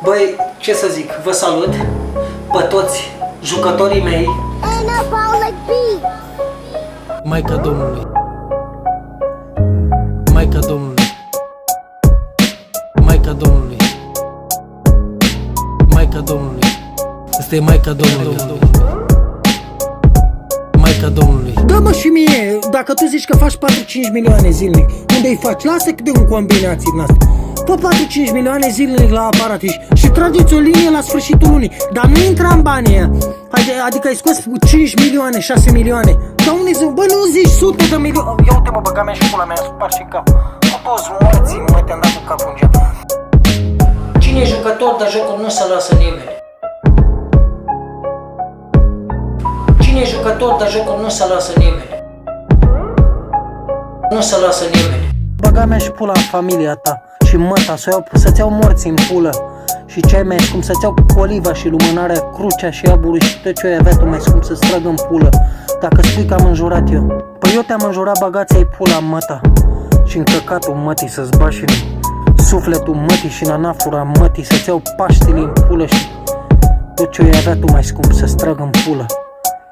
Băi, ce să zic, vă salut pe toți jucătorii mei. Maica Domnului, Maica Domnului, Maica Domnului, Maica Domnului. Asta e Maica Domnului, Maica Domnului. Dă-mă și mie, dacă tu zici că faci 4-5 milioane zilnic, unde îi faci? Lasă cât de un combinații din asta. Fă 4-5 milioane zilnic la aparat și trageți o linie la sfârșitul lunii, dar nu intra în banii ăia. Adică ai scos 5 milioane, 6 milioane. Dar unii zic, bă, nu zici sute de milioane. Ia uite mă, băga mea și pula mea, spar și cap. Cu toți morții, mă, te-am dat cu capul în geam. Cine e jucător de jocul nu se lasă nimeni. Cine e jucător de jocul nu se lasă nimeni. Nu se lasă nimeni. Băga mea și pula în familia ta și măta, să-ți iau morții în pulă. Și ce ai mai scump să-ți iau coliva și lumânarea, crucea și aburul și tot ce ai avea tu mai scump să-ți trag în pulă. Dacă spui că am înjurat eu, păi eu te-am înjurat, bagați-ai pula în măta și în căcatul mătii să-ți bași în sufletul mătii și în anafura mătii, să-ți iau paștile în pulă și tot ce ai avea tu mai scump să-ți trag în pulă.